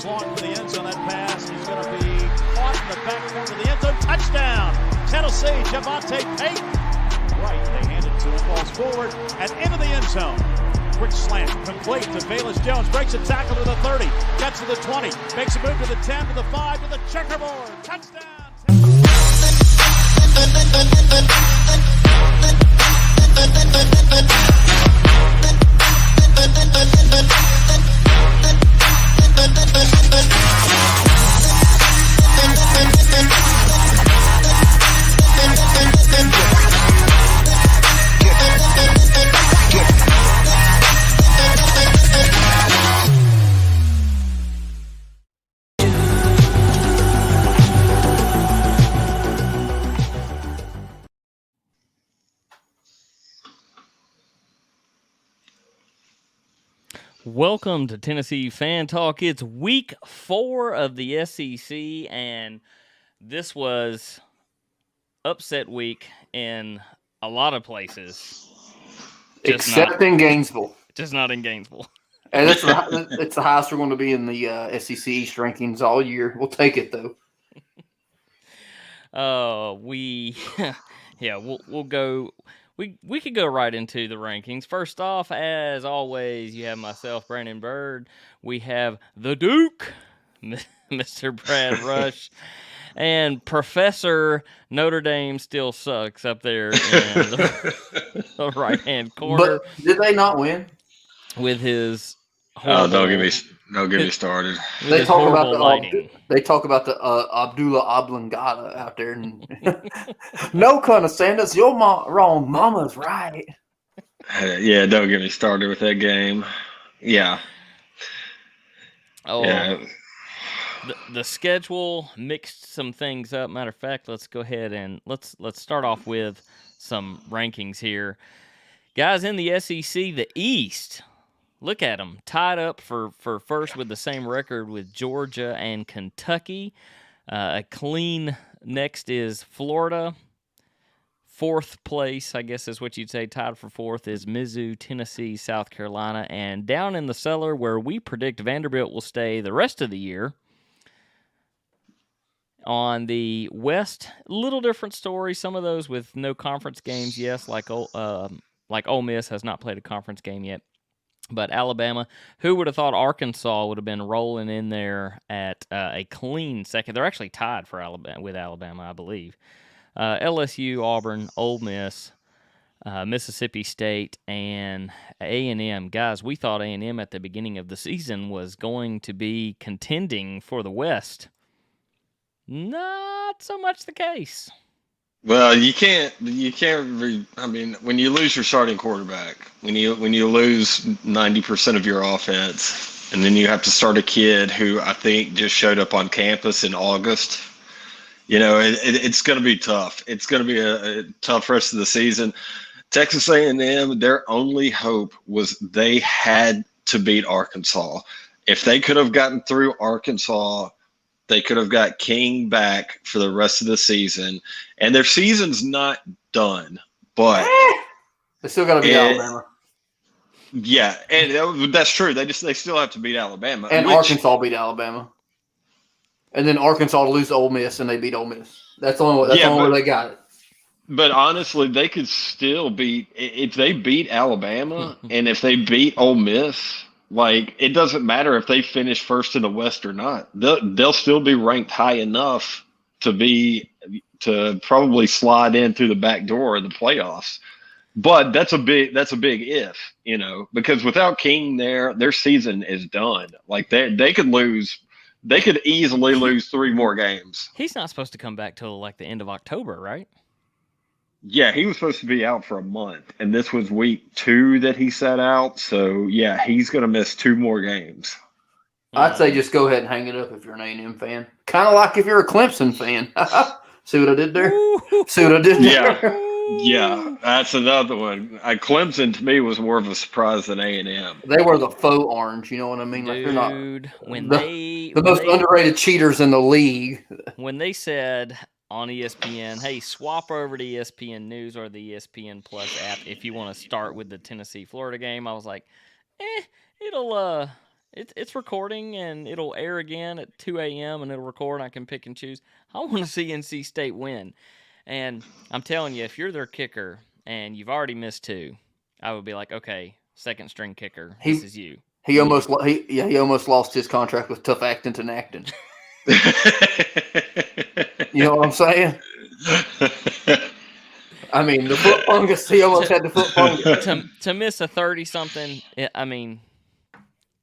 goes long for the end zone. That pass is going to be caught in the back corner of the end zone. Touchdown, Tennessee. Javante Payton. Right, they hand it to him. Falls forward and into the end zone. Quick slant, complete to Velus Jones. Breaks a tackle to the 30. Gets to the 20. Makes a move to the 10, to the 5, to the checkerboard. Touchdown. Welcome to Tennessee Fan Talk. It's week 4 of the SEC, and this was upset week in a lot of places. Except in Gainesville. Just not in Gainesville. And it's the highest we're going to be in the SEC East rankings all year. We'll take it, though. We'll go. We could go right into the rankings. First off, as always, you have myself, Brandon Bird. We have the Duke, Mr. Brad Rush, and Professor Notre Dame still sucks up there in the right-hand corner. But did they not win? With his don't get me started. They talk about the Abdullah Oblongata out there. And no, Colonel Sanders, your wrong. Mama's right. Yeah, don't get me started with that game. Yeah. Oh, yeah. The schedule mixed some things up. Matter of fact, let's go ahead and let's start off with some rankings here, guys. In the SEC, the East. Look at them, tied up for first with the same record with Georgia and Kentucky. A clean next is Florida. Fourth place, I guess is what you'd say, tied for fourth is Mizzou, Tennessee, South Carolina. And down in the cellar where we predict Vanderbilt will stay the rest of the year. On the West, a little different story. Some of those with no conference games, yes, like Ole Miss has not played a conference game yet. But Alabama, who would have thought Arkansas would have been rolling in there at a clean second? They're actually tied for Alabama, I believe. LSU, Auburn, Ole Miss, Mississippi State, and A&M. Guys, we thought A&M at the beginning of the season was going to be contending for the West. Not so much the case. Well, you can't. I mean, when you lose your starting quarterback, when you lose 90% of your offense, and then you have to start a kid who I think just showed up on campus in August, it's going to be tough. It's going to be a tough rest of the season. Texas A&M, their only hope was they had to beat Arkansas. If they could have gotten through Arkansas, they could have got King back for the rest of the season, and their season's not done. But they still got to beat Alabama. Yeah, and that's true. They still have to beat Alabama, and Arkansas beat Alabama, and then Arkansas lose to Ole Miss, and they beat Ole Miss. That's the only way they got it. But honestly, they could still beat if they beat Alabama, and if they beat Ole Miss. Like, it doesn't matter if they finish first in the West or not. They'll still be ranked high enough to probably slide in through the back door of the playoffs. But that's a big if, because without King there, their season is done. Like they could easily lose 3 more games. He's not supposed to come back till like the end of October, right? Yeah, he was supposed to be out for a month, and this was week 2 that he sat out. So, yeah, he's going to miss 2 more games. I'd say just go ahead and hang it up if you're an A&M fan. Kind of like if you're a Clemson fan. See what I did there? See what I did there? Yeah, that's another one. Clemson, to me, was more of a surprise than A&M. They were the faux orange, you know what I mean? Dude, like they're not the most underrated cheaters in the league. When they said on ESPN, hey, swap over to ESPN News or the ESPN Plus app if you want to start with the Tennessee-Florida game, I was like, It's recording, and it'll air again at 2 a.m., and it'll record, and I can pick and choose. I want to see NC State win. And I'm telling you, if you're their kicker and you've already missed 2, I would be like, okay, second string kicker, this is you. He almost lost his contract with Tough Acton to Acton. You know what I'm saying? I mean, the foot fungus, he almost had the foot fungus. To miss a 30-something, I mean,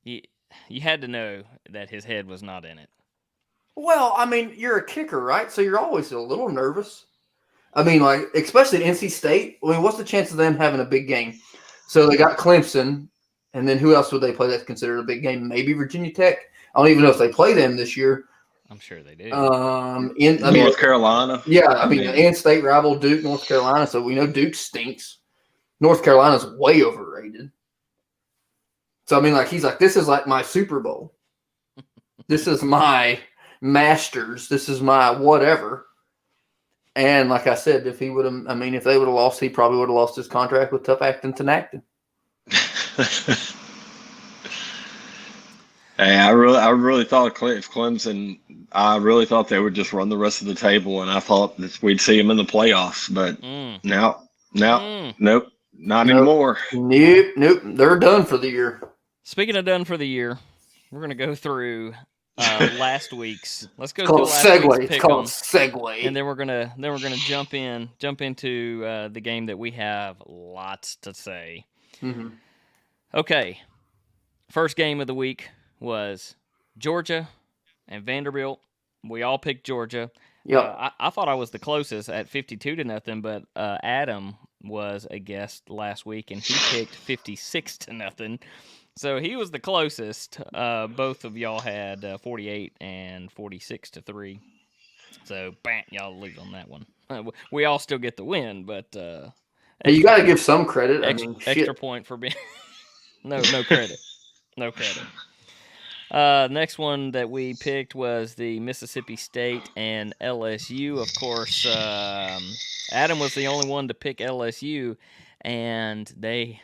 you had to know that his head was not in it. Well, I mean, you're a kicker, right? So you're always a little nervous. I mean, like, especially at NC State. I mean, what's the chance of them having a big game? So they got Clemson, and then who else would they play that's considered a big game? Maybe Virginia Tech. I don't even know if they play them this year. I'm sure they do. North Carolina. Yeah, I mean, the in-state rival Duke, North Carolina. So we know Duke stinks. North Carolina's way overrated. So I mean, like, he's like, this is like my Super Bowl. This is my Masters. This is my whatever. And like I said, if they would have lost, he probably would have lost his contract with Tough Acton to Acton. Hey, I really thought if Clemson, I really thought they would just run the rest of the table, and I thought that we'd see them in the playoffs. But nope, not anymore. Nope, they're done for the year. Speaking of done for the year, we're gonna go through last week's. Let's go through last week's pick. It's called segue. And then we're gonna jump into the game that we have lots to say. Mm-hmm. Okay, first game of the week was Georgia and Vanderbilt. We all picked Georgia. Yeah, I thought I was the closest at 52-0, but Adam was a guest last week and he picked 56-0. So he was the closest. Both of y'all had 48 and 46-3. So bam, y'all lose on that one. We all still get the win, but hey, you got to give some credit. Extra point for being no credit. No credit. Next one that we picked was the Mississippi State and LSU. Of course, Adam was the only one to pick LSU, and they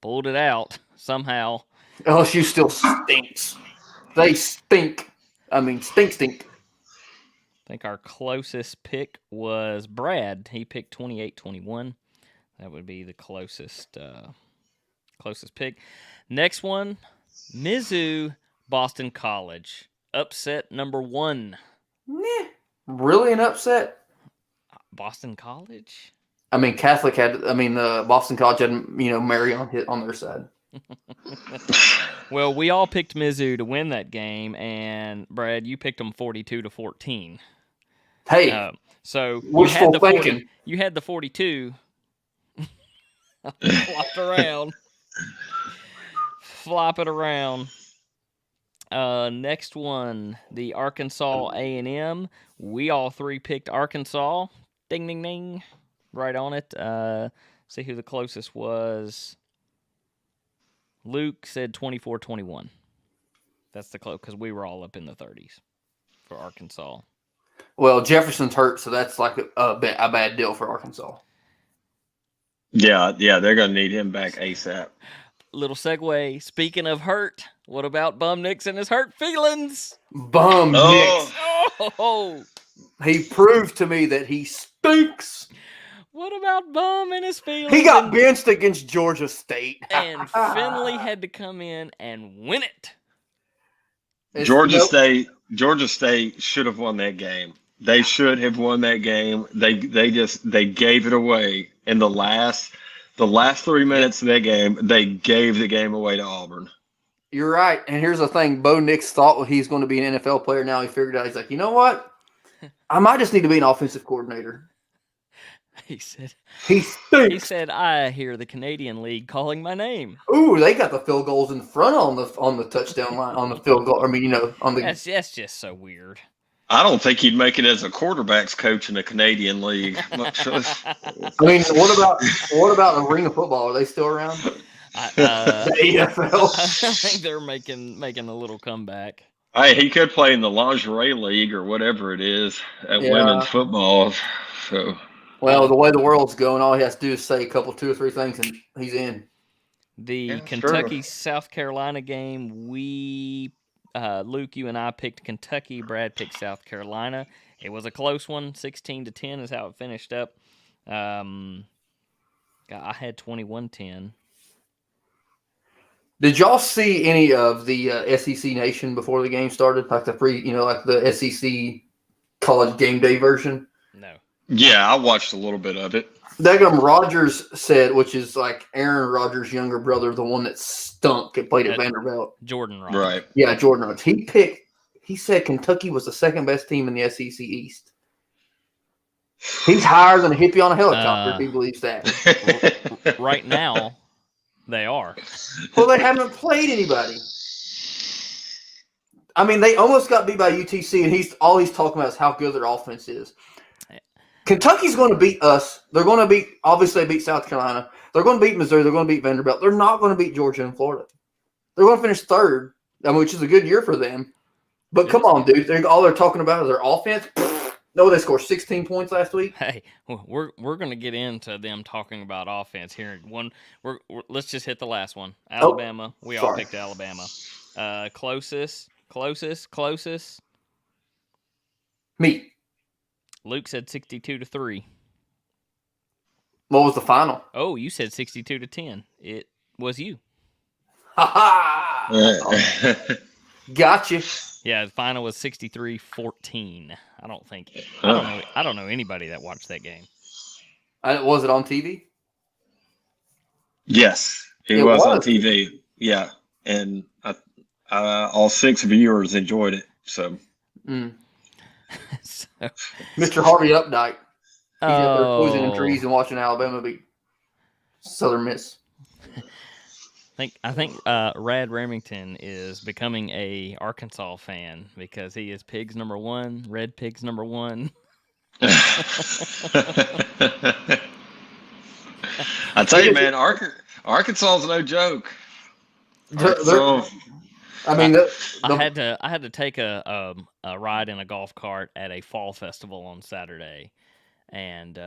pulled it out somehow. LSU still stinks. They stink. I mean, stink. I think our closest pick was Brad. He picked 28-21. That would be the closest pick. Next one, Mizzou, Boston College. Upset number 1. Really an upset? Boston College? I mean, Boston College had, Mary on their side. Well, we all picked Mizzou to win that game, and Brad, you picked them 42-14. Hey, so wishful thinking. You had the 42 flopped around. Flop it around. Next one, the Arkansas A&M. We all 3 picked Arkansas. Ding, ding, ding. Right on it. See who the closest was. Luke said 24-21. That's the close, because we were all up in the 30s for Arkansas. Well, Jefferson's hurt, so that's like a bad deal for Arkansas. Yeah, they're going to need him back ASAP. Little segue. Speaking of hurt, what about Bum Nix and his hurt feelings? Bum Nix. Oh. He proved to me that he stinks. What about Bum and his feelings? He got benched against Georgia State. And Finley had to come in and win it. Georgia State should have won that game. They should have won that game. They gave it away in the last 3 minutes of that game. They gave the game away to Auburn. You're right. And here's the thing. Bo Nix thought he's going to be an NFL player. Now he figured out, he's like, you know what? I might just need to be an offensive coordinator. He said, he stinks. He said, I hear the Canadian League calling my name. Ooh, they got the field goals in front on the touchdown line, on the field goal. I mean, on the. That's just so weird. I don't think he'd make it as a quarterbacks coach in the Canadian League. I'm not sure. I mean, what about Arena Football? Are they still around? The AFL. I think they're making a little comeback. Hey, he could play in the lingerie league or whatever it is at women's football. So. Well, the way the world's going, all he has to do is say 2 or 3 things, and he's in. The Kentucky-South Carolina game, Luke, you and I picked Kentucky. Brad picked South Carolina. It was a close one. 16-10 is how it finished up. I had 21-10. Did y'all see any of the SEC Nation before the game started? Like the SEC college game day version? No. Yeah, I watched a little bit of it. Daggum Rogers said, which is like Aaron Rodgers' younger brother, the one that stunk and played at Vanderbilt. Jordan Rogers. Right. Yeah, Jordan Rogers. He said Kentucky was the second best team in the SEC East. He's higher than a hippie on a helicopter if he believes that. Right now, they are. Well, they haven't played anybody. I mean, they almost got beat by UTC, and all he's talking about is how good their offense is. Kentucky's going to beat us. They're going to obviously beat South Carolina. They're going to beat Missouri. They're going to beat Vanderbilt. They're not going to beat Georgia and Florida. They're going to finish third, which is a good year for them. But come on, dude. All they're talking about is their offense. No, they scored 16 points last week. Hey, we're going to get into them talking about offense here. Let's just hit the last one. Alabama. We all picked Alabama. Closest. Me. Luke said 62-3. What was the final? Oh, you said 62-10. It was you. Ha ha! Gotcha. Yeah, the final was 63-14. I don't know anybody that watched that game. Was it on TV? Yes, it was on TV. Yeah, and all 6 viewers enjoyed it. So. Mr. Harvey Updike. He's out there poisoning trees and watching Alabama beat Southern Miss. I think Rad Remington is becoming a Arkansas fan because he is Pigs number 1, Red Pigs number 1. I tell you, man, Arkansas is no joke. I mean, I had to take a ride in a golf cart at a fall festival on Saturday, and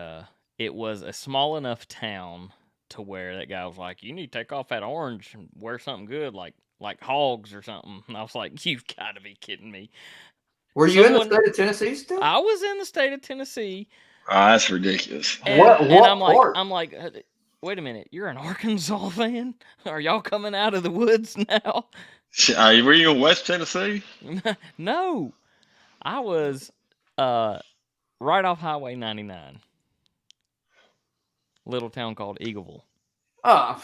it was a small enough town to where that guy was like, "You need to take off that orange and wear something good, like hogs or something." And I was like, "You've got to be kidding me." Were you in the state of Tennessee still? I was in the state of Tennessee. Oh, that's ridiculous. And I'm like, wait a minute, you're an Arkansas fan? Are y'all coming out of the woods now? Were you in West Tennessee? No, I was right off Highway 99. Little town called Eagleville. Oh.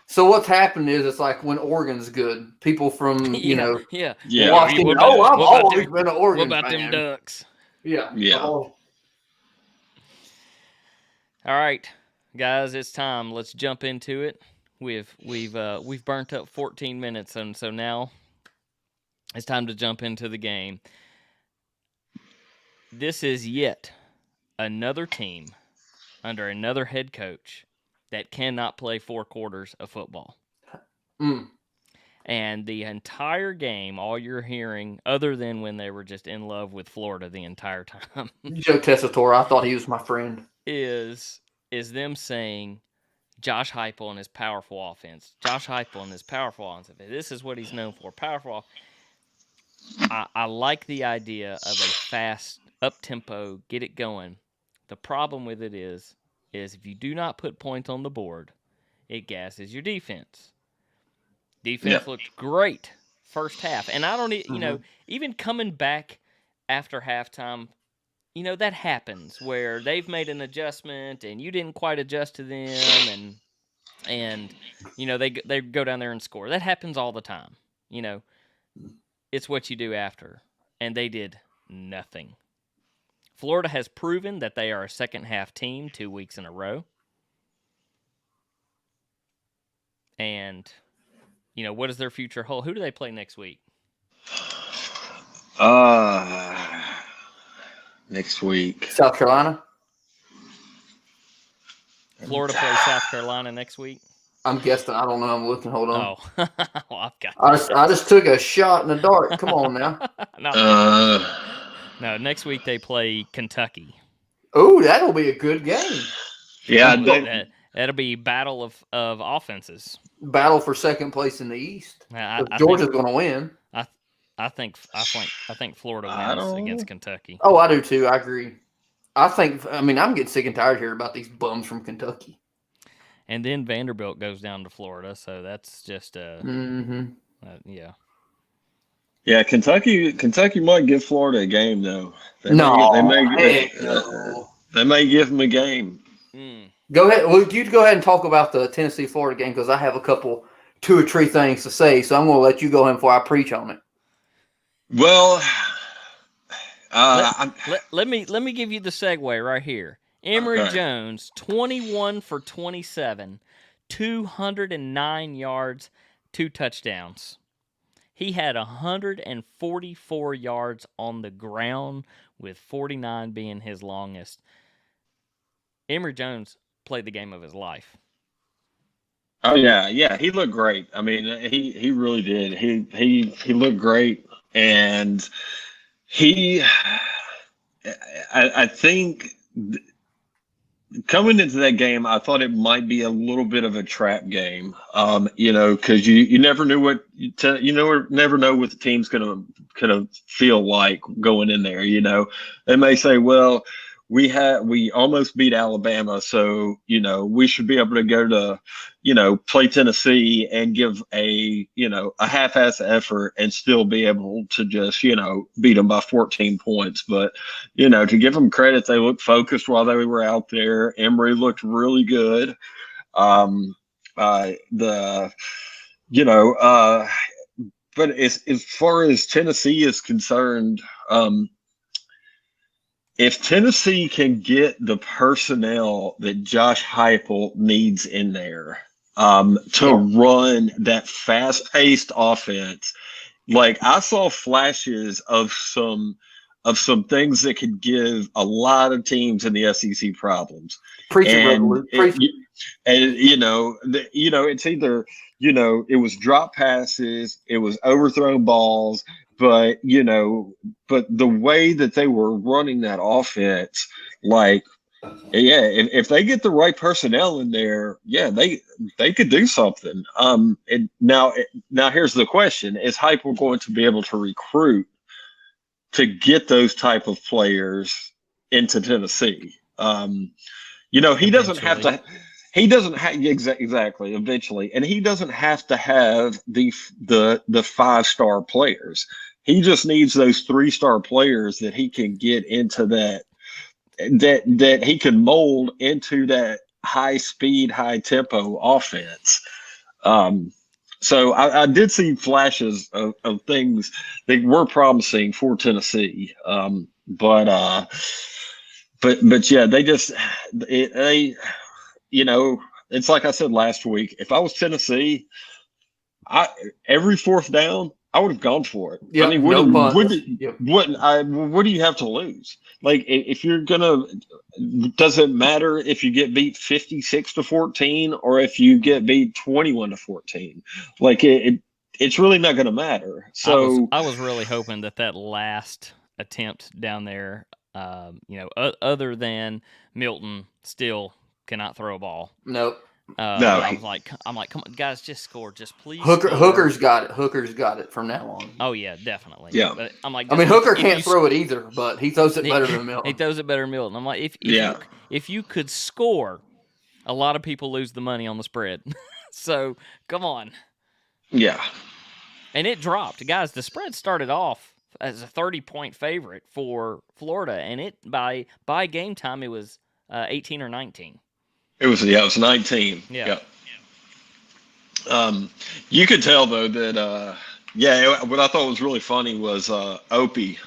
So what's happened is it's like when Oregon's good, people from, Yeah. Washington, I've always been an Oregon What about fan. them Ducks? Yeah. All right, guys, it's time. Let's jump into it. We've burnt up 14 minutes, and so now it's time to jump into the game. This is yet another team under another head coach that cannot play 4 quarters of football. And the entire game, all you're hearing, other than when they were just in love with Florida the entire time, Joe Tessitore, I thought he was my friend, is them saying Josh Heupel and his powerful offense. Josh Heupel and his powerful offense. This is what he's known for. Powerful. I like the idea of a fast, up-tempo, get it going. The problem with it is if you do not put points on the board, it gasses your defense. Defense looked great first half. And I don't, even coming back after halftime, that happens where they've made an adjustment and you didn't quite adjust to them and they go down there and score. That happens all the time. It's what you do after. And they did nothing. Florida has proven that they are a second-half team 2 weeks in a row. And, what does their future hold? Who do they play next week? Next week. South Carolina. Florida plays South Carolina next week. I'm guessing. I don't know. I'm looking. Hold on. Oh, well, I've got. I just took a shot in the dark. Come on now. No, next week they play Kentucky. Oh, that'll be a good game. Yeah, That'll be battle of offenses. Battle for second place in the East. I Georgia's going to win. I think Florida wins against Kentucky. Oh, I do too. I agree. I'm getting sick and tired here about these bums from Kentucky. And then Vanderbilt goes down to Florida, so that's just yeah. Yeah, Kentucky might give Florida a game though. They may give them a game. Go ahead. Well, you go ahead and talk about the Tennessee-Florida game because I have a couple, 2 or 3 things to say. So I'm going to let you go ahead before I preach on it. Well, let me give you the segue right here. Emory Jones, 21 for 27, 209 yards, 2 touchdowns. He had 144 yards on the ground, with 49 being his longest. Emory Jones played the game of his life. Oh yeah, he looked great. I mean, he really did. He looked great, and I think coming into that game, I thought it might be a little bit of a trap game. Because you never knew never know what the team's gonna feel like going in there. They may say, well, we almost beat Alabama, so we should be able to go to play Tennessee and give a half-ass effort and still be able to just beat them by 14 points. But to give them credit, they looked focused while they were out there. Emory looked really good. But as far as Tennessee is concerned, if Tennessee can get the personnel that Josh Heupel needs in there to run that fast-paced offense, like I saw flashes of some things that could give a lot of teams in the SEC problems. It's either it was drop passes, it was overthrown balls. But the way that they were running that offense, if they get the right personnel in there, they could do something. And now here's the question: is Heupel going to be able to recruit to get those type of players into Tennessee? He doesn't have to. He doesn't have exactly eventually, and he doesn't have to have the 5-star players. He just needs those 3-star players that he can get into that he can mold into that high speed, high tempo offense. So I did see flashes of things that were promising for Tennessee, but yeah, it's like I said last week. If I was Tennessee, every 4th down, I would have gone for it. Yep, I mean, what do you have to lose? Like, if you're does it matter if you get beat 56-14 or if you get beat 21-14? Like, it's really not going to matter. So I was really hoping that last attempt down there, other than Milton, still cannot throw a ball. Nope. No. I'm like, come on, guys, just score, just please. Hooker's got it. Hooker's got it from now on. Oh yeah, definitely. Yeah. But I'm like, Hooker can't throw it either, but he throws it better than Milton. He throws it better than Milton. I'm like, if you could score, a lot of people lose the money on the spread. So come on. Yeah. And it dropped, guys. The spread started off as a 30-point favorite for Florida, and it by game time it was 18 or 19. It was 19. Yeah. You could tell though that what I thought was really funny was Opie,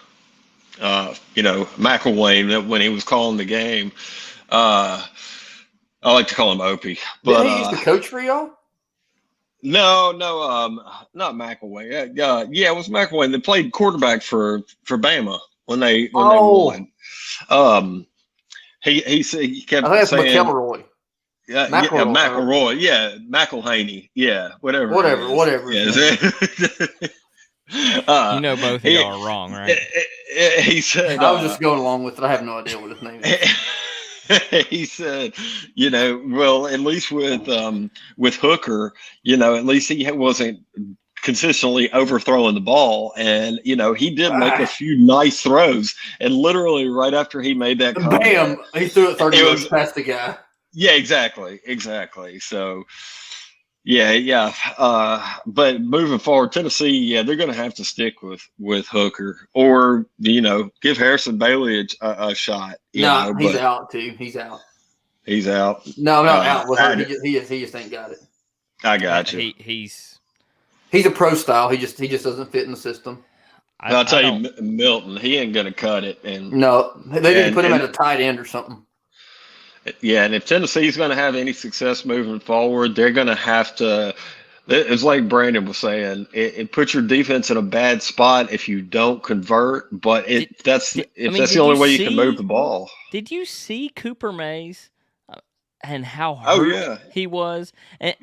McElwain, that when he was calling the game. I like to call him Opie. But did he used to coach for y'all? No, not McElwain. It was McElwain that played quarterback for Bama when they won. He kept I think it's saying McElroy. McElroy. Yeah, McElhaney. Yeah, whatever. Yeah. Both of y'all are wrong, right? He said, I was just going along with it. I have no idea what his name is. he said, well, at least with Hooker, at least he wasn't consistently overthrowing the ball, and he did make a few nice throws, and literally right after he made that comment, bam, he threw it 30 yards past the guy. Yeah, exactly. So but moving forward, Tennessee, they're going to have to stick with Hooker, or give Harrison Bailey a shot. He's out too. He's out. He's out. No, not out with her. He just ain't got it. I got you. He's a pro style. He just doesn't fit in the system. I'll tell you, Milton, he ain't going to cut it. And no, they didn't put him at a tight end or something. Yeah, and if Tennessee's going to have any success moving forward, they're going to have to. It's like Brandon was saying, it puts your defense in a bad spot if you don't convert. But that's the only way you can move the ball. Did you see Cooper Mays and how hurt he was? And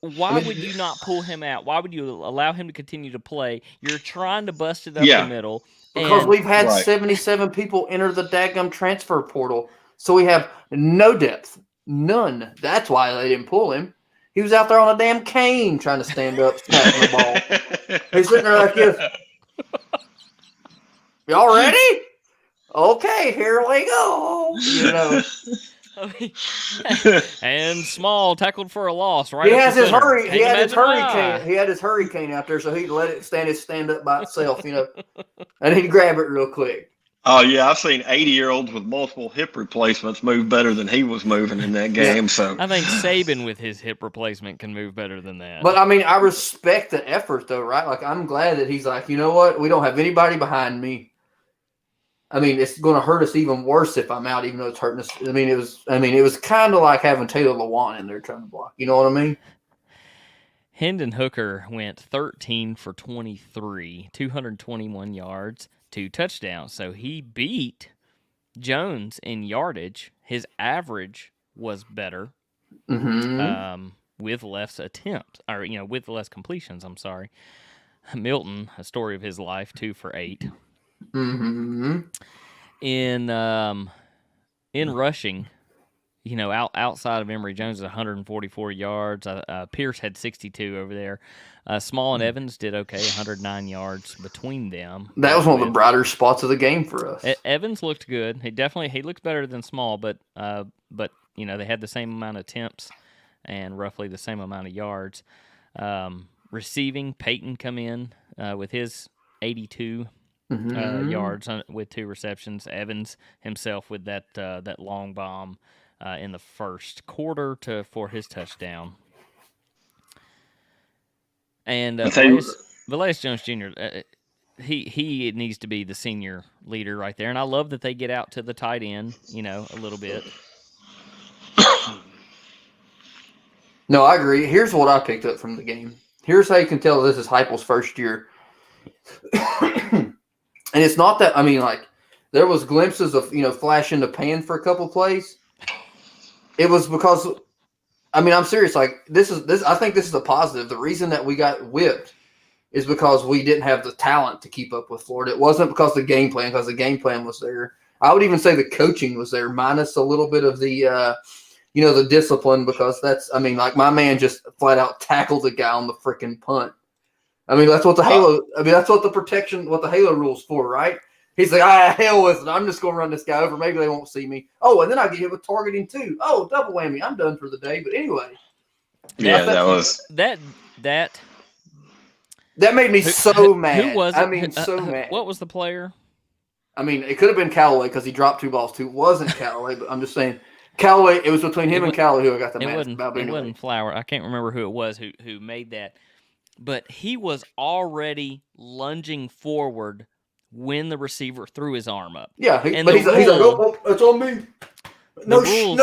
why would you not pull him out? Why would you allow him to continue to play? You're trying to bust it up the middle. Because we've had 77 people enter the daggum transfer portal. So we have no depth. None. That's why they didn't pull him. He was out there on a damn cane trying to stand up, snapping the ball. He's sitting there like this. Y'all ready? Okay, here we go. And Small tackled for a loss, right? He has his hurricane. He had his hurricane out there, so he'd let it stand up by itself, and he'd grab it real quick. Oh, yeah, I've seen 80-year-olds with multiple hip replacements move better than he was moving in that game. So I think Saban with his hip replacement can move better than that. But, I respect the effort, though, right? Like, I'm glad that he's like, you know what? We don't have anybody behind me. It's going to hurt us even worse if I'm out, even though it's hurting us. It was kind of like having Taylor Lewan in there trying to block. You know what I mean? Hendon Hooker went 13 for 23, 221 yards. 2 touchdowns. So he beat Jones in yardage. His average was better with less attempts, or with less completions. I'm sorry. Milton, a story of his life, 2 for 8. Mm-hmm. In rushing, outside of Emory Jones, 144 yards. Pierce had 62 over there. Small and Evans did okay, 109 yards between them. That was one of the brighter spots of the game for us. Evans looked good. He looked better than Small, but they had the same amount of attempts and roughly the same amount of yards. Receiving, Peyton come in with his 82 yards with 2 receptions. Evans himself with that long bomb in the first quarter for his touchdown. And Velez Jones Jr., he needs to be the senior leader right there. And I love that they get out to the tight end, a little bit. No, I agree. Here's what I picked up from the game. Here's how you can tell this is Heupel's first year. And it's not that, there was glimpses of, flash in the pan for a couple plays. It was because, I'm serious. Like this. I think this is a positive. The reason that we got whipped is because we didn't have the talent to keep up with Florida. It wasn't because of the game plan, because the game plan was there. I would even say the coaching was there, minus a little bit of the, the discipline, because that's, my man just flat out tackled the guy on the freaking punt. That's what the Halo. That's what the protection, what the Halo rule's for, right? He's like, hell with it. I'm just going to run this guy over. Maybe they won't see me. Oh, and then I get hit with targeting too. Oh, double whammy. I'm done for the day. But anyway. Yeah, that was. That made me so mad. Who was it? So mad. What was the player? It could have been Callaway because he dropped 2 balls too. It wasn't Callaway, but I'm just saying. Callaway, it was between him and Callaway who I got the mad about. It wasn't Flower. I can't remember who it was who made that. But he was already lunging forward when the receiver threw his arm up. Yeah, he's like, oh, it's on me. No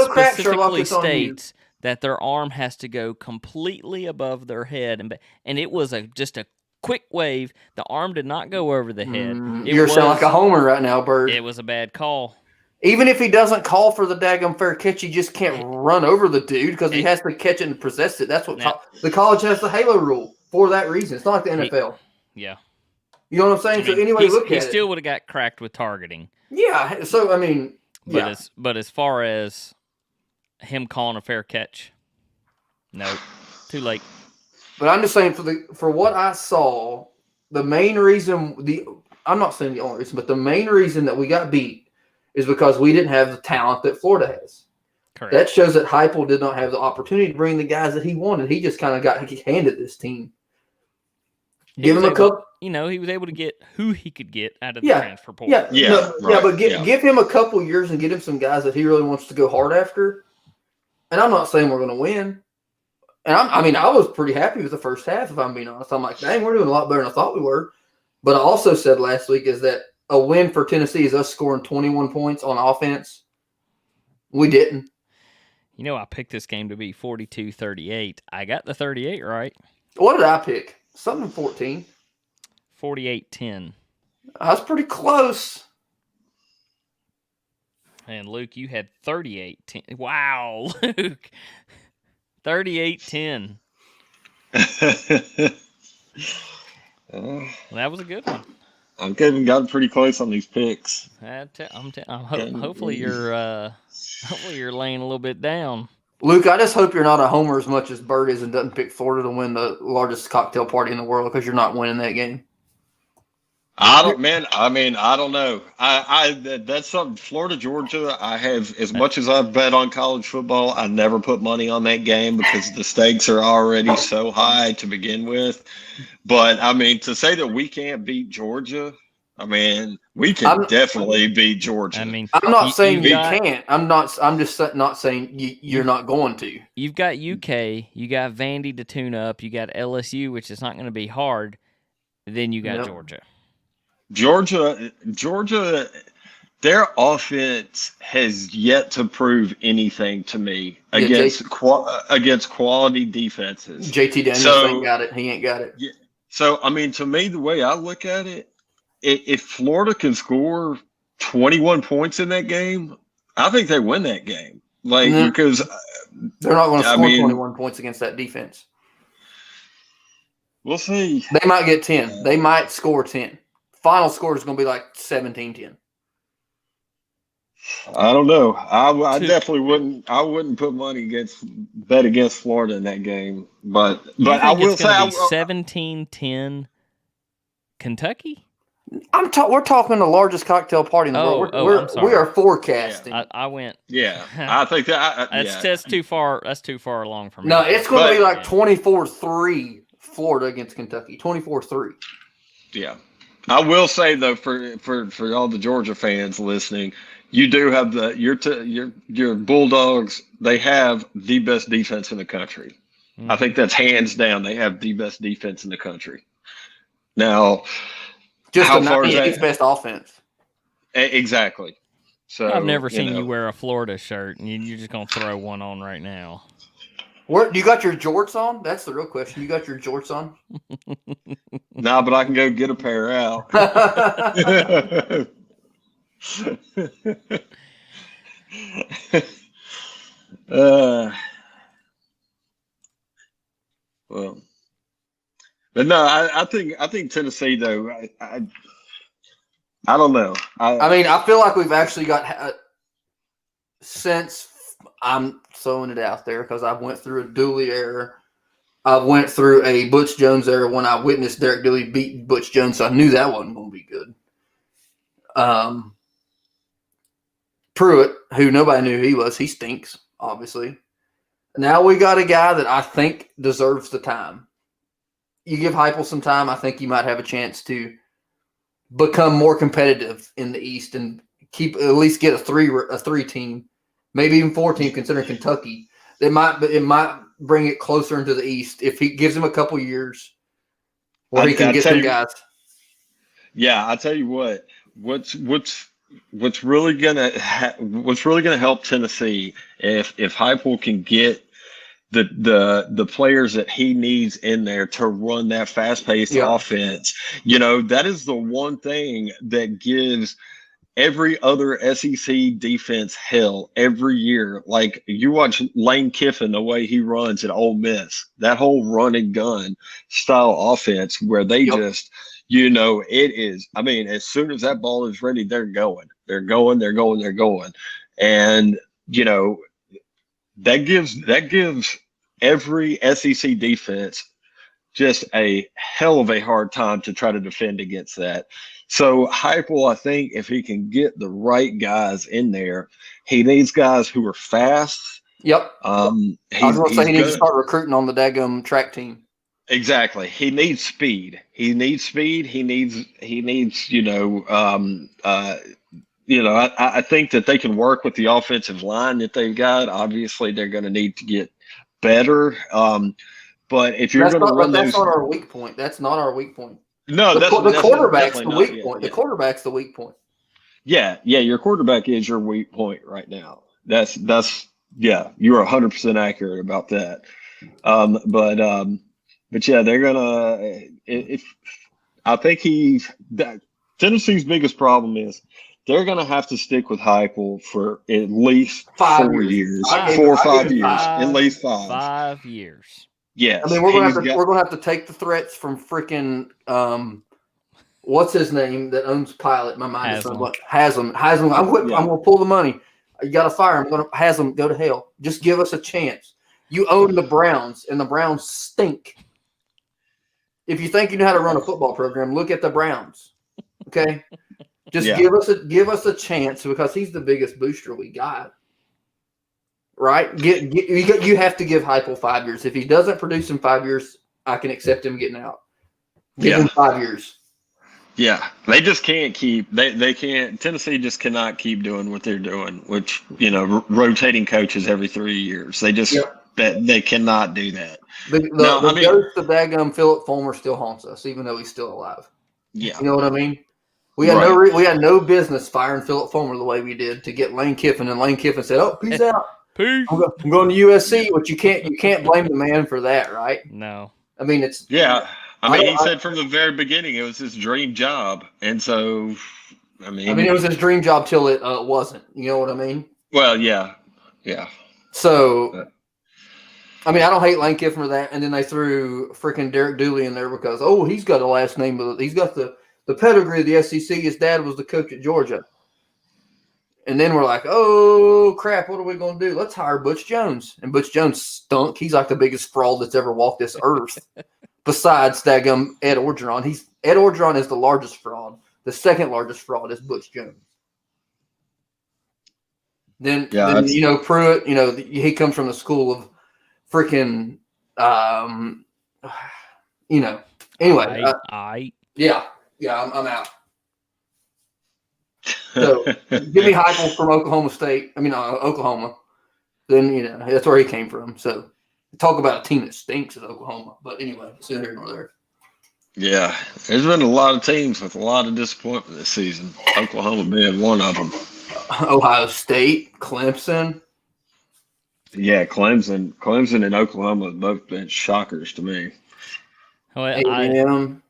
crap, specifically states that their arm has to go completely above their head, and it was just a quick wave. The arm did not go over the head. You're sounding like a homer right now, Bird. It was a bad call. Even if he doesn't call for the daggum fair catch, he just can't run over the dude because he has to catch it and possess it. That's what the college has the Halo rule for that reason. It's not like the NFL. Yeah. You know what I'm saying? So anyway, look at it. He still would have got cracked with targeting. Yeah. So, But as far as him calling a fair catch, no, too late. But I'm just saying for what I saw, the main reason I'm not saying the only reason, but the main reason that we got beat is because we didn't have the talent that Florida has. Correct. That shows that Heupel did not have the opportunity to bring the guys that he wanted. He just kind of got handed this team. Give him a couple. He was able to get who he could get out of the transfer portal. But give him a couple years and get him some guys that he really wants to go hard after. And I'm not saying we're going to win. And I was pretty happy with the first half, if I'm being honest. I'm like, dang, we're doing a lot better than I thought we were. But I also said last week is that a win for Tennessee is us scoring 21 points on offense. We didn't. I picked this game to be 42-38. I got the 38 right. What did I pick? Something 14. 48-10. That's pretty close. And Luke, you had 38-10. Wow, Luke. 38-10. That was a good one. I'm getting gotten pretty close on these picks. Hopefully you're laying a little bit down. Luke, I just hope you're not a homer as much as Bird is and doesn't pick Florida to win the largest cocktail party in the world because you're not winning that game. I don't know. That's something. Florida, Georgia. I have, as much as I've bet on college football, I never put money on that game because the stakes are already so high to begin with. But to say that we can't beat Georgia, we can definitely beat Georgia. I'm not saying you can't. I'm just not saying you're not going to. You've got UK, you got Vandy to tune up, you got LSU, which is not going to be hard. Then you got Georgia. Georgia, their offense has yet to prove anything to me against quality defenses. JT Daniels ain't got it. He ain't got it. Yeah. So, to me, the way I look at it, if Florida can score 21 points in that game, I think they win that game. Because they're not going to score 21 points against that defense. We'll see. They might get 10. They might score 10. Final score is going to be like 17-10. I don't know. I definitely wouldn't. I wouldn't put money bet against Florida in that game. But I will say 17-10 Kentucky. We're talking the largest cocktail party in the world. We are forecasting. Yeah, I went. Yeah, I think that that's too far. That's too far along for me. No, it's going to be like 24-3 Florida against Kentucky. 24-3. Yeah. I will say though, for all the Georgia fans listening, you do have your Bulldogs. They have the best defense in the country. Mm-hmm. I think that's hands down. They have the best defense in the country. Now, just how far is that? Best offense. Exactly. So I've never seen you wear a Florida shirt, and you're just gonna throw one on right now. You got your jorts on? That's the real question. You got your jorts on? Nah, but I can go get a pair out. But no, I think Tennessee though. I don't know. I feel like we've actually got since. I'm throwing it out there because I went through a Dooley era. I went through a Butch Jones era when I witnessed Derek Dooley beat Butch Jones, so I knew that wasn't going to be good. Pruitt, who nobody knew who he was, he stinks, obviously. Now we got a guy that I think deserves the time. You give Heupel some time, I think you might have a chance to become more competitive in the East and at least get a three team. Maybe even 4 team, considering Kentucky. It might bring it closer into the East if he gives him a couple years where he can get some guys. Yeah, I tell you what. What's really gonna help Tennessee if Heupel can get the players that he needs in there to run that fast-paced offense. That is the one thing that gives every other SEC defense hell every year. Like you watch Lane Kiffin, the way he runs at Ole Miss, that whole run and gun style offense where they just, it is. I mean, as soon as that ball is ready, they're going. They're going. They're going. They're going. And that gives every SEC defense just a hell of a hard time to try to defend against that. So Heupel, I think if he can get the right guys in there, he needs guys who are fast. Yep. I was going to say he needs to start recruiting on the daggum track team. Exactly. He needs speed. He needs, I think that they can work with the offensive line that they've got. Obviously, they're going to need to get better. But if you're going to run that's not our weak point. That's not our weak point. No, the quarterback's the weak point. The quarterback's the weak point. Yeah, your quarterback is your weak point right now. That's you're 100% accurate about that. But yeah, they're gonna. I think Tennessee's biggest problem is they're gonna have to stick with Heupel for at least 4 years, 4 or 5 years, at least 5. 5 years. Yes, I mean we're gonna have to take the threats from freaking what's his name that owns Pilot? My mind is what Haslam. I'm gonna pull the money. You gotta fire him. I'm gonna Haslam go to hell. Just give us a chance. You own the Browns, and the Browns stink. If you think you know how to run a football program, look at the Browns. Okay, just give us a chance because he's the biggest booster we got. Right? You have to give Heupel 5 years. If he doesn't produce in 5 years, I can accept him getting out. Give him 5 years. Yeah, they just can't keep. They can't. Tennessee just cannot keep doing what they're doing, which rotating coaches every 3 years. They just they cannot do that. The ghost of daggum Philip Fulmer still haunts us, even though he's still alive. Yeah, you know what I mean. We had no business firing Philip Fulmer the way we did to get Lane Kiffin, and Lane Kiffin said, "Oh, peace out. Peace. I'm going to USC." But you can't blame the man for that, right? No. I mean it's he said from the very beginning it was his dream job, and so I mean it was his dream job till it wasn't. You know what I mean? Well, yeah. So, I mean, I don't hate Lane Kiffin for that. And then they threw freaking Derek Dooley in there because he's got a last name, he's got the pedigree of the SEC. His dad was the coach at Georgia. And then we're like, oh crap, what are we going to do? Let's hire Butch Jones. And Butch Jones stunk. He's like the biggest fraud that's ever walked this earth. Besides daggum Ed Orgeron. Ed Orgeron is the largest fraud. The second largest fraud is Butch Jones. Then Pruitt, he comes from the school of freaking, anyway. I'm out. So give me Heupel from Oklahoma State. Oklahoma. Then, that's where he came from. So talk about a team that stinks is Oklahoma. But anyway, it's neither here nor there. Yeah, there's been a lot of teams with a lot of disappointment this season. Oklahoma being one of them. Ohio State, Clemson. Yeah, Clemson and Oklahoma have both been shockers to me. Well,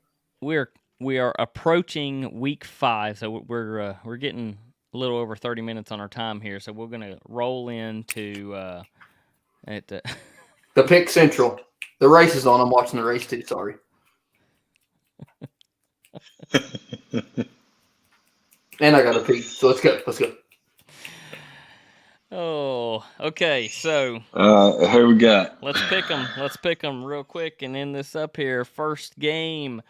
we are approaching week 5, so we're getting a little over 30 minutes on our time here. So we're gonna roll into the Pick Central. The race is on. I'm watching the race too. Sorry. And I got a pee. So let's go. Oh, okay. So who we got? Let's pick them real quick and end this up here. First game,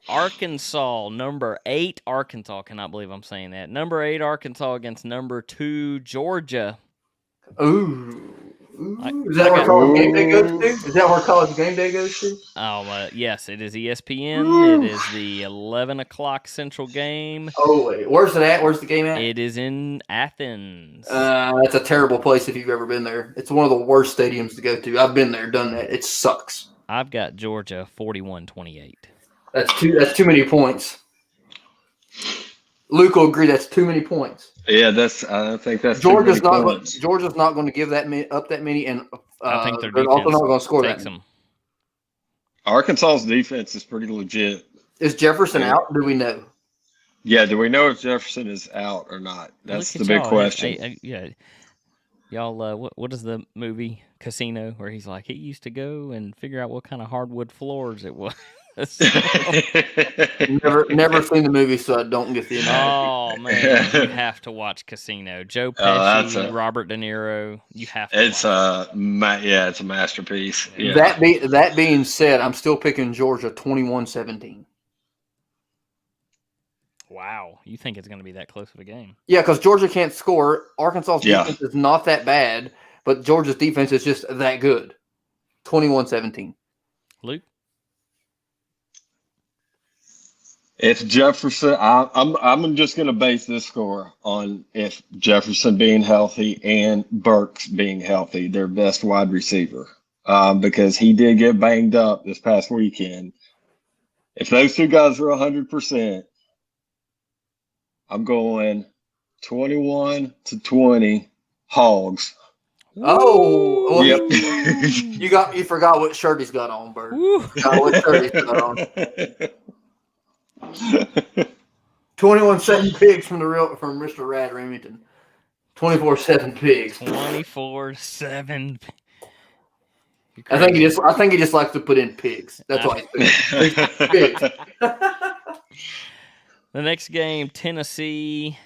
Arkansas, number 8 Arkansas. Cannot believe I'm saying that. Number 8 Arkansas against number 2 Georgia. Ooh. Is that where college game day goes to? Is that where college game day goes to? Oh, yes. It is ESPN. It is the 11 o'clock Central game. Oh, wait. Where's it at? Where's the game at? It is in Athens. That's a terrible place if you've ever been there. It's one of the worst stadiums to go to. I've been there, done that. It sucks. I've got Georgia 41-28. That's too many points. Luke will agree that's too many points. Yeah, I think that's Georgia's not going to give that many, and I think they're also not going to score that. Arkansas's defense is pretty legit. Is Jefferson out? Do we know? Yeah, do we know if Jefferson is out or not? That's the big question. Y'all, what is the movie Casino where he's like he used to go and figure out what kind of hardwood floors it was? Never seen the movie, so I don't get the analogy. Oh man, you have to watch Casino. Joe Pesci, Robert De Niro. You have to. It's it's a masterpiece. Yeah. That being said, I'm still picking Georgia 21-17. Wow, you think it's going to be that close of a game? Yeah, because Georgia can't score. Arkansas's defense is not that bad, but Georgia's defense is just that good. 21-17. Luke? If Jefferson, I'm just going to base this score on if Jefferson being healthy and Burks being healthy, their best wide receiver, because he did get banged up this past weekend. If those two guys are 100%, I'm going 21-20 Hogs. Oh, well, yep. you forgot what shirt he's got on, Bird. What shirt he's got on. 21-7 pigs from Mr. Rad Remington. 24-7 pigs. 24-7. I think he just likes to put in pigs. That's why he's pigs. The next game, Tennessee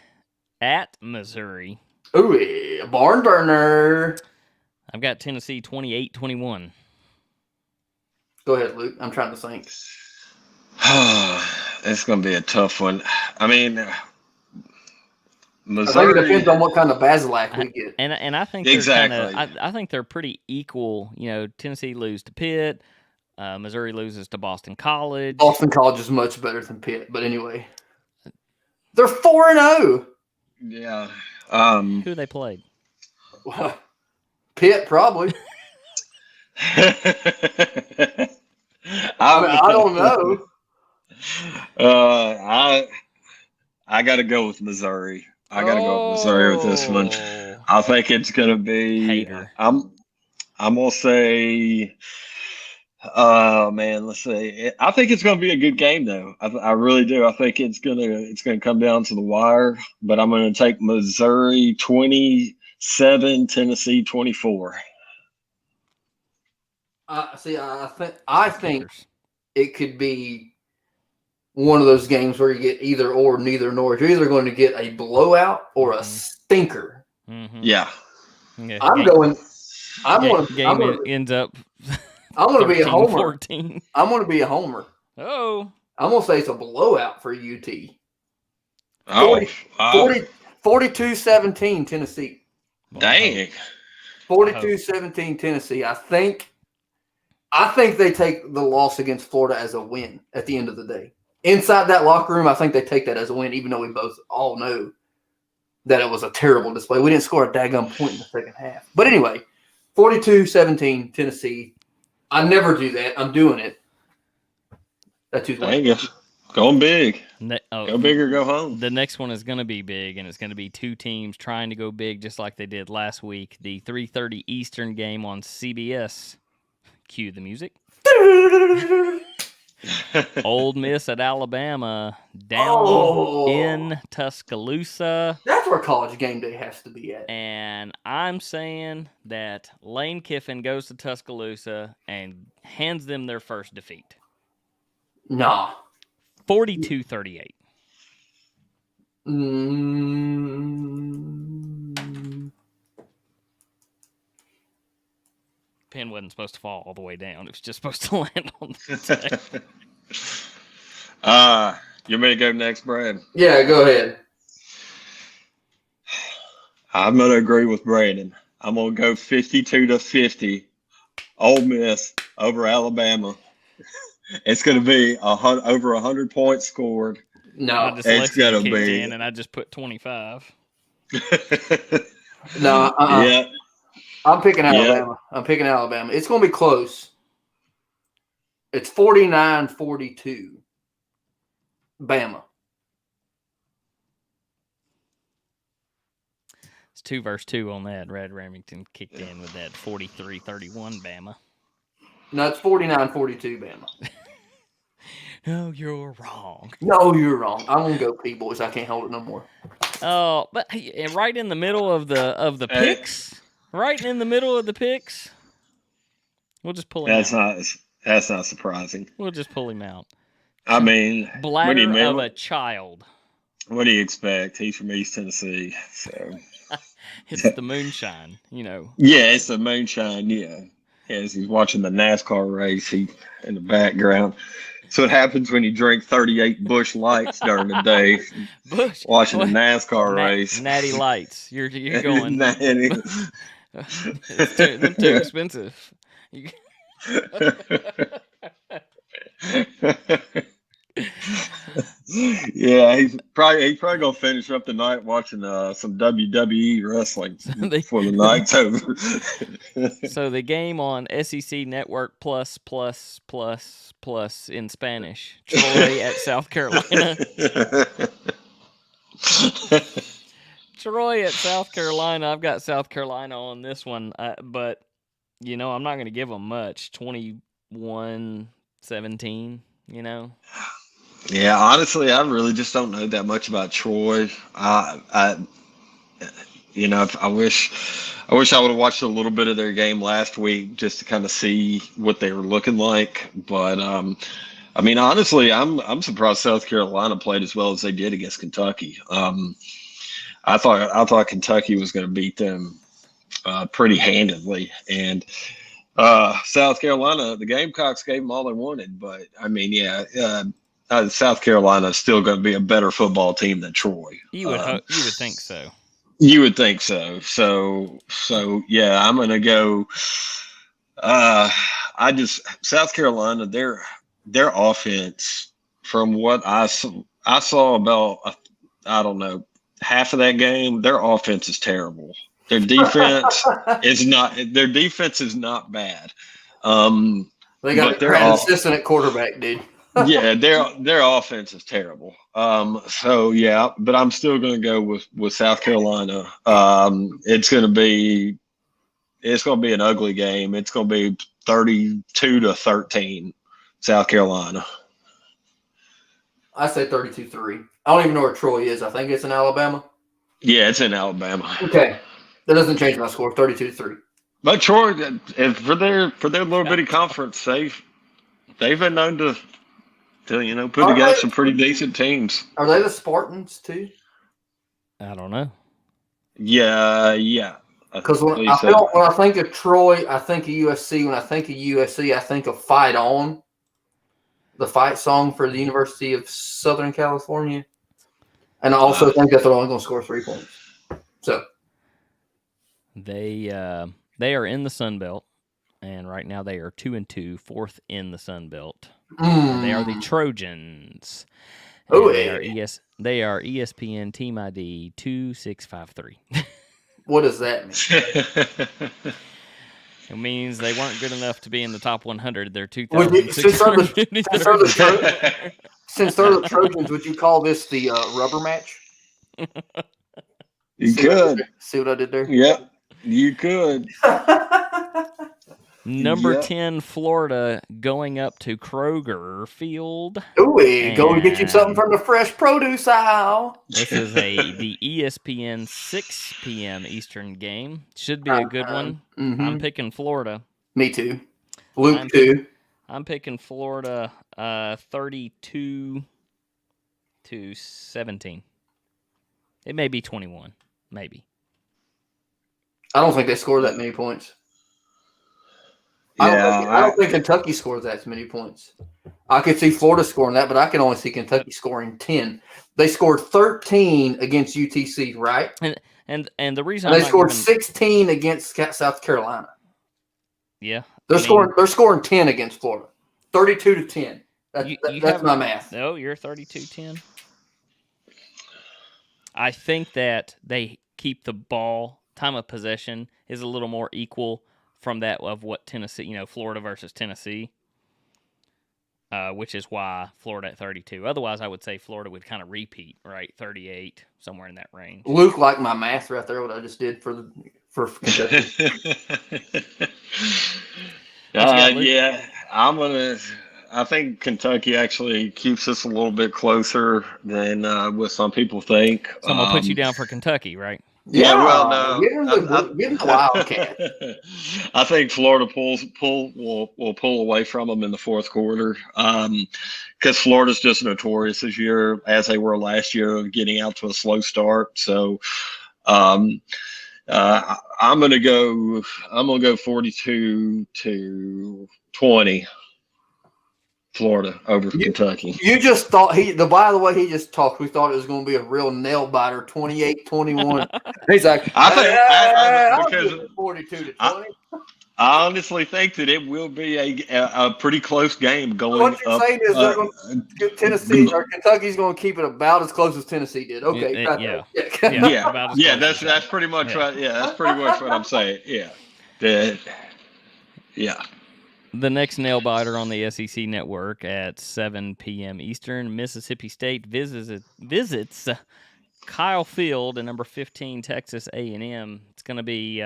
at Missouri. Ooh, a barn burner. I've got Tennessee 28-21. Go ahead, Luke. I'm trying to think. It's going to be a tough one. I mean, Missouri. I think it depends on what kind of Basilac we get. And I think I think they're pretty equal. You know, Tennessee loses to Pitt. Missouri loses to Boston College. Boston College is much better than Pitt, but anyway. They're 4-0. Yeah. Who they played? Well, Pitt, probably. I don't know. I got to go with Missouri. I got to go with Missouri with this one. I think it's going to be. Hater. I'm going to say. Let's see. I think it's going to be a good game, though. I really do. I think it's gonna come down to the wire. But I'm going to take Missouri 27, Tennessee 24. I think it could be one of those games where you get either or, neither nor. You're either going to get a blowout or a stinker. Mm-hmm. Yeah. I'm going to ends up. I'm going to be a homer. 14. I'm going to be a homer. Oh. I'm going to say it's a blowout for UT. 42-17 Tennessee. Dang. 42-17 Tennessee. I think they take the loss against Florida as a win at the end of the day. Inside that locker room, I think they take that as a win, even though we both all know that it was a terrible display. We didn't score a daggum point in the second half. But anyway, 42-17 Tennessee. I never do that. I'm doing it. That's who's winning. Going big. Go big or go home. The next one is going to be big, and it's going to be two teams trying to go big just like they did last week. The 3:30 Eastern game on CBS. Cue the music. Ole Miss at Alabama down in Tuscaloosa. That's where College Game Day has to be at. And I'm saying that Lane Kiffin goes to Tuscaloosa and hands them their first defeat. Nah. 42-38. Pin wasn't supposed to fall all the way down. It was just supposed to land on the deck. You ready to go next, Brad? Yeah, go ahead. I'm going to agree with Brandon. I'm going to go 52-50. Ole Miss over Alabama. It's going to be over 100 points scored. No, it's going to be. And I just put 25. No, yeah. I'm picking Alabama. Yeah. I'm picking Alabama. It's going to be close. It's 49-42. Bama. It's 2 versus 2 on that. Red Remington kicked in with that 43-31 Bama. No, it's 49-42 Bama. No, you're wrong. No, you're wrong. I'm going to go P-Boys. I can't hold it no more. Oh, but right in the middle of the picks. Right in the middle of the picks. We'll just pull it out. That's not surprising. We'll just pull him out. I mean, Bladder of a child. What do you expect? He's from East Tennessee, so It's the moonshine, you know. Yeah, it's the moonshine. Yeah, as he's watching the NASCAR race, he in the background. So it happens when you drink 38 Busch Lights during the day, watching the NASCAR race. Natty Lights. You're going. Natty. They're too expensive. Yeah, he's probably gonna finish up the night watching some WWE wrestling before the night's over. So the game on SEC Network plus in Spanish. Troy at South Carolina. Troy at South Carolina. I've got South Carolina on this one, but you know I'm not going to give them much. 21-17. You know. Yeah, honestly, I really just don't know that much about Troy. I wish I would have watched a little bit of their game last week just to kind of see what they were looking like. But I mean, honestly, I'm surprised South Carolina played as well as they did against Kentucky. I thought Kentucky was going to beat them pretty handedly, and South Carolina, the Gamecocks gave them all they wanted. But I mean, South Carolina is still going to be a better football team than Troy. You would think so. You would think so. So yeah, I'm going to go. South Carolina, their offense, from what I saw about, I don't know, half of that game, their offense is terrible. Their defense is not. Their defense is not bad. They got an assistant at quarterback, dude. Yeah, their offense is terrible. So yeah, but I'm still going to go with South Carolina. It's going to be an ugly game. It's going to be 32-13, South Carolina. I say 32-3. I don't even know where Troy is. I think it's in Alabama. Yeah, it's in Alabama. Okay, that doesn't change my score. 32-3. But Troy, for their little bitty conference, they've been known to put together some pretty decent teams. Are they the Spartans too? I don't know. Yeah. Because when I think of Troy, I think of USC. When I think of USC, I think of Fight On, the fight song for the University of Southern California. And I also think that they're only going to score 3 points. So they are in the Sun Belt, and right now they are 2-2, fourth in the Sun Belt. They are the Trojans. Oh, they are ESPN Team ID 2653. What does that mean? It means they weren't good enough to be in the top 100. They're 2,653. Since they're the Trojans, would you call this the rubber match? You could. See what I did there? Yep, you could. Number 10, Florida, going up to Kroger Field. Ooh, go and get you something from the fresh produce aisle. This is the ESPN 6 p.m. Eastern game. Should be a good one. Mm-hmm. I'm picking Florida. Me too. Luke too. I'm picking Florida 32-17. It may be 21. Maybe. I don't think they scored that many points. Yeah, I don't think Kentucky scores that many points. I could see Florida scoring that, but I can only see Kentucky scoring 10. They scored 13 against UTC, right? And the reason they scored 16 against South Carolina. Yeah, they're scoring 10 against Florida, 32-10. That's my math. No, you're 32-10. I think that they keep the ball. Time of possession is a little more equal from that of what Tennessee, Florida versus Tennessee, which is why Florida at 32. Otherwise, I would say Florida would kind of repeat, right? 38, somewhere in that range. Luke liked my math right there, what I just did for Kentucky. Yeah, I'm gonna I think Kentucky actually keeps us a little bit closer than what some people think. So I'm gonna put you down for Kentucky, right? Yeah, well, no. Get him the Wildcat. I think Florida will pull away from them in the fourth quarter because Florida's just notorious this year, as they were last year, of getting out to a slow start. So I'm gonna go 42-20. Florida over Kentucky. You just thought by the way he just talked, we thought it was going to be a real nail biter, 28-21. He's like, I think because 42-20. I honestly think that it will be a pretty close game going. What you're saying is they're going to Tennessee or Kentucky's going to keep it about as close as Tennessee did. Okay, yeah. That's pretty much what. Yeah, that's pretty much what I'm saying. Yeah, yeah. The next nail biter on the SEC network at 7 p.m. Eastern, Mississippi State visits Kyle Field and number 15 Texas A&M. It's going to be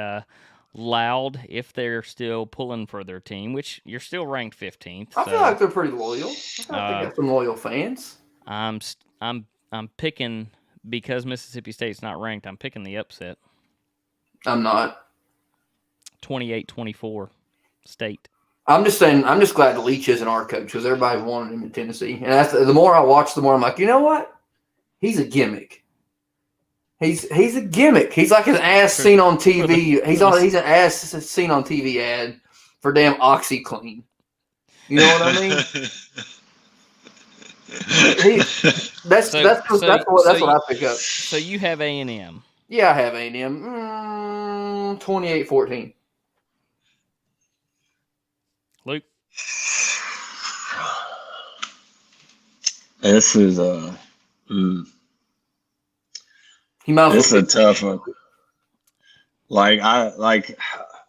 loud if they're still pulling for their team, which you're still ranked 15th. I feel like they're pretty loyal. I think they got some loyal fans. I'm picking, because Mississippi State's not ranked, I'm picking the upset. I'm not. 28-24 State. I'm just saying. I'm just glad Leach isn't our coach because everybody wanted him in Tennessee. And that's, the more I watch, the more I'm like, you know what? He's a gimmick. He's a gimmick. He's like an ass seen on TV. He's an ass seen on TV ad for damn OxyClean. You know what I mean? That's what I pick up. So you have A&M. Yeah, I have A&M. 28-14. Luke? This is this is a tough one. I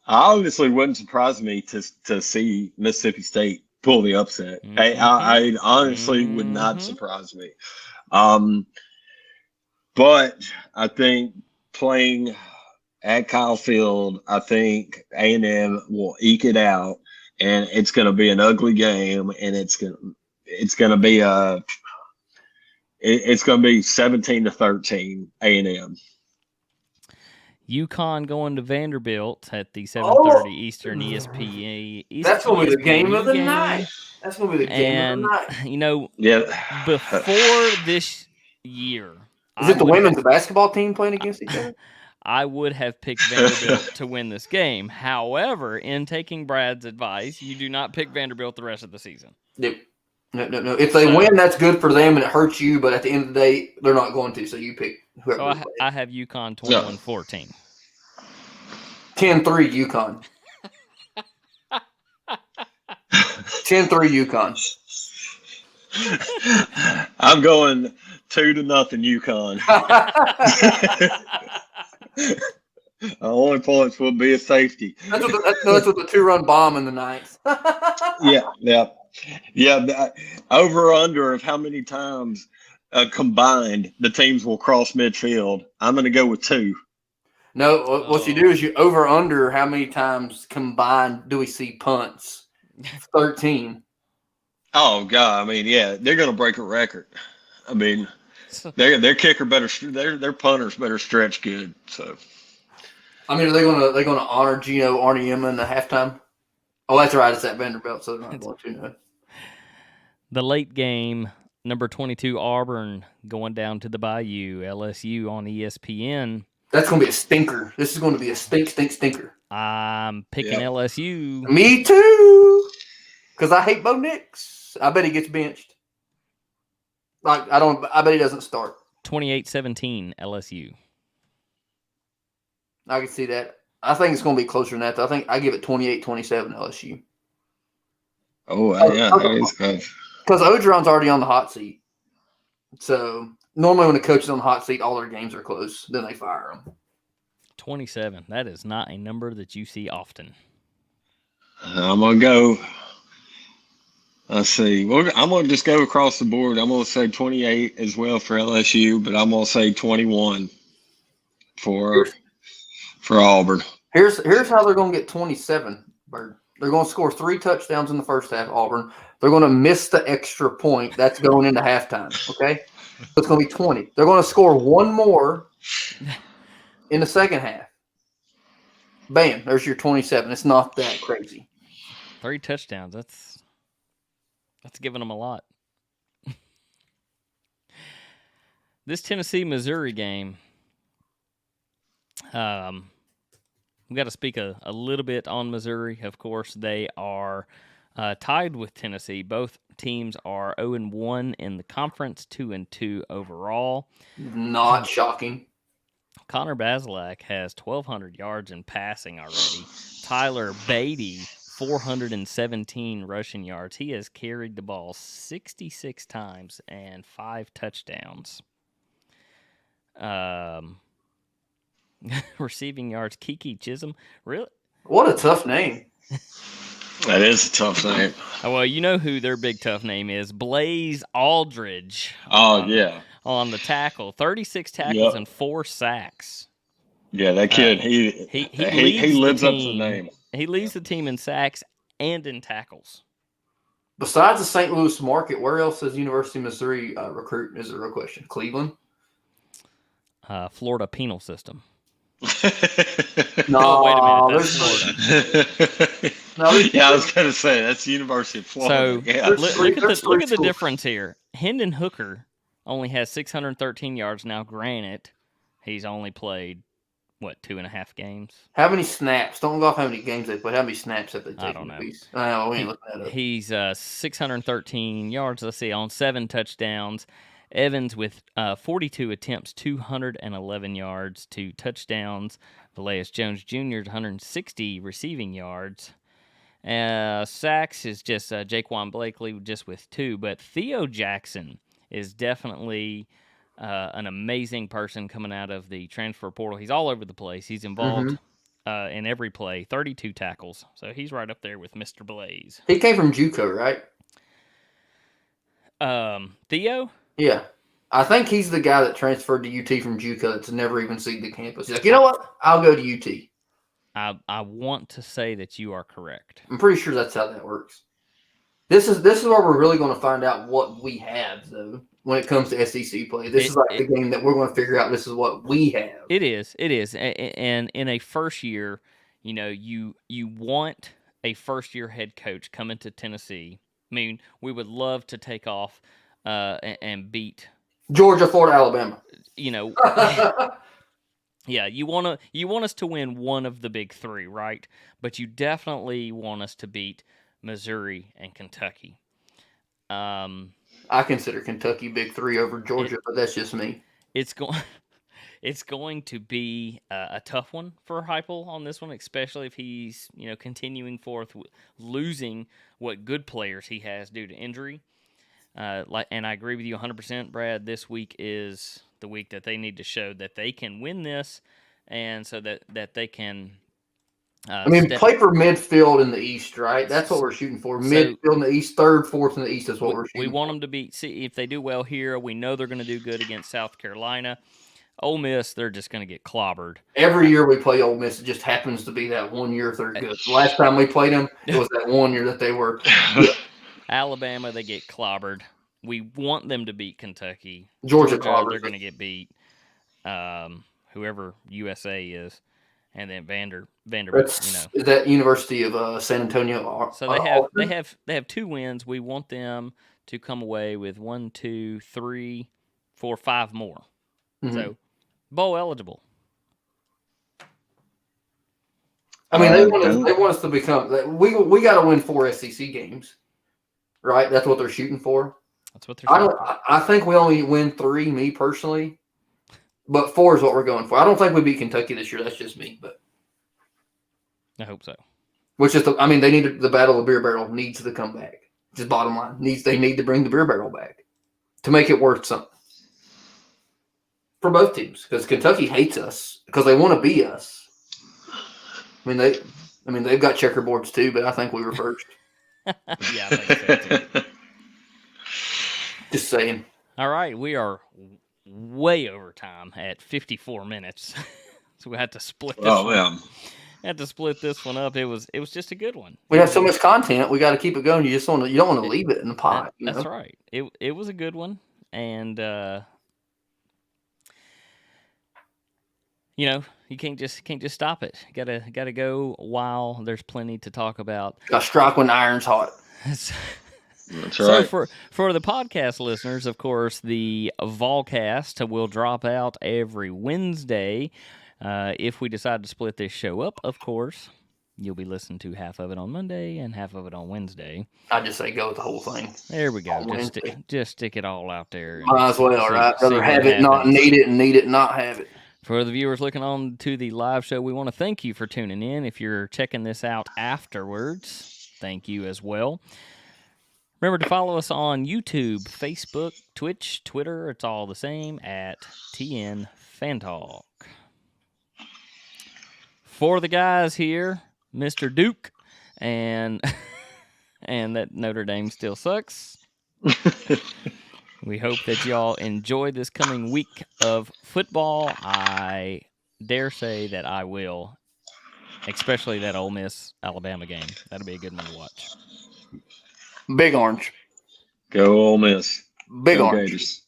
honestly wouldn't surprise me to see Mississippi State pull the upset. Mm-hmm. I honestly would not surprise me. But I think playing at Kyle Field, I think A&M will eke it out. And it's going to be an ugly game, and it's going to be 17-13 A&M. UConn going to Vanderbilt at the 7:30 Eastern ESPN. That's going to be the game of the night. That's going to be the game of the night. You know, before this year, is it the women's basketball team playing against each other? I would have picked Vanderbilt to win this game. However, in taking Brad's advice, you do not pick Vanderbilt the rest of the season. No. If they win, that's good for them and it hurts you, but at the end of the day, they're not going to, so you pick whoever. So I have UConn 21-14. 10-3 UConn. 10-3 UConn. I'm going 2-0 UConn. Only points will be a safety. That's with the 2-run bomb in the ninth. Yeah. Over under of how many times combined the teams will cross midfield. I'm going to go with 2. No, what you do is you over under how many times combined do we see punts? 13. Oh God! I mean, yeah, they're going to break a record. I mean, their kicker better, their punters better stretch good. So, I mean, are they going to honor Gino Arniema in the halftime? Oh, that's right. It's at Vanderbilt, so they're not going to know. The late game, number 22 Auburn going down to the Bayou, LSU on ESPN. That's going to be a stinker. This is going to be a stinker. I'm picking LSU. Me too, because I hate Bo Nix. I bet he gets benched. I bet he doesn't start. 28-17 LSU. I can see that. I think it's going to be closer than that, though. I think I give it 28-27 LSU. Oh, yeah. That is good. Because Ogeron's already on the hot seat. So, normally when a coach is on the hot seat, all their games are close. Then they fire him. 27. That is not a number that you see often. I'm going to go. Let's see. I'm going to just go across the board. I'm going to say 28 as well for LSU, but I'm going to say 21 for Auburn. Here's how they're going to get 27, Bird. They're going to score 3 touchdowns in the first half, Auburn. They're going to miss the extra point. That's going into halftime, okay? So it's going to be 20. They're going to score 1 more in the second half. Bam, there's your 27. It's not that crazy. 3 touchdowns. That's giving them a lot. This Tennessee-Missouri game, we got to speak a little bit on Missouri. Of course, they are tied with Tennessee. Both teams are 0-1 in the conference, 2-2 overall. Not shocking. Connor Bazelak has 1,200 yards in passing already. Tyler Beatty, 417 rushing yards. He has carried the ball 66 times and 5 touchdowns. Receiving yards, Kiki Chisholm. Really? What a tough name. That is a tough name. Oh, well, you know who their big tough name is. Blaze Aldridge. Oh, yeah. On the tackle. 36 tackles and 4 sacks. Yeah, that kid, he lives up to the name. He leads the team in sacks and in tackles. Besides the St. Louis market, where else does University of Missouri recruit? Is a real question. Cleveland? Florida penal system. No, wait a minute. That's Florida. Yeah, I was going to say, that's the University of Florida. So, yeah. look at the difference here. Hendon Hooker only has 613 yards. Now, granted, he's only played, 2.5 games? How many snaps? Don't go off how many games they play. How many snaps have they taken? I don't know. We ain't looking that up. He's 613 yards, let's see, on 7 touchdowns. Evans with 42 attempts, 211 yards, 2 touchdowns. Velez Jones Jr. 160 receiving yards. Sacks is just Jaquan Blakely just with 2. But Theo Jackson is definitely an amazing person coming out of the transfer portal. He's all over the place. He's involved in every play. 32 tackles. So he's right up there with Mr. Blaze. He came from JUCO, right? Theo? Yeah. I think he's the guy that transferred to UT from JUCO that's never even seen the campus. He's like, you know what? I'll go to UT. I want to say that you are correct. I'm pretty sure that's how that works. This is where we're really going to find out what we have, though, when it comes to SEC play. This is like the game that we're going to figure out this is what we have. It is. And in a first year, you want a first-year head coach coming to Tennessee. I mean, we would love to take off and beat Georgia, Florida, Alabama. Yeah, you want us to win one of the big 3, right? But you definitely want us to beat Missouri and Kentucky. I consider Kentucky big 3 over Georgia, but that's just me. It's going to be a tough one for Heupel on this one, especially if he's continuing forth losing what good players he has due to injury. And I agree with you 100%, Brad. This week is the week that they need to show that they can win this, and so that they can. Play for midfield in the East, right? That's what we're shooting for. Midfield in the East, 3rd, 4th in the East is what we're shooting for. We want them to beat. See if they do well here. We know they're going to do good against South Carolina. Ole Miss, they're just going to get clobbered. Every year we play Ole Miss, it just happens to be that one year they're good. The last time we played them, it was that one year that they were good. Alabama, they get clobbered. We want them to beat Kentucky. Georgia they're going to get beat. Whoever USA is, and then Vanderbilt. Is that University of San Antonio? So they have 2 wins. We want them to come away with 1, 2, 3, 4, 5 more. Mm-hmm. So bowl eligible. I mean, they want us to become. We got to win 4 SEC games, right? That's what they're shooting for. That's what they're shooting for. I think we only win 3, me personally, but 4 is what we're going for. I don't think we beat Kentucky this year. That's just me, but I hope so. Which is they need the Battle of the Beer Barrel needs to come back. Just bottom line, they need to bring the beer barrel back to make it worth something for both teams. Because Kentucky hates us because they want to be us. They've got checkerboards too, but I think we were first. Yeah, I think so too. Just saying. All right, we are way over time at 54 minutes, so we had to split this. Oh, yeah. had to split this one up. It was just a good one. We have so much content. We got to keep it going. You don't want to leave it in the pot. That's right. It was a good one, and you can't just stop it. Gotta go while there's plenty to talk about. Got to strike when the iron's hot. That's right. So for the podcast listeners, of course, the Volcast will drop out every Wednesday. If we decide to split this show up, of course, you'll be listening to half of it on Monday and half of it on Wednesday. I just say go with the whole thing. There we go. Just stick it all out there. Might as well, right? Rather have it, not need it, and need it, not have it. For the viewers looking on to the live show, we want to thank you for tuning in. If you're checking this out afterwards, thank you as well. Remember to follow us on YouTube, Facebook, Twitch, Twitter. It's all the same at TN Fan Talk. For the guys here, Mr. Duke, and that Notre Dame still sucks. We hope that y'all enjoy this coming week of football. I dare say that I will, especially that Ole Miss Alabama game. That'll be a good one to watch. Big Orange. Go Ole Miss. Big Go Orange. Gators.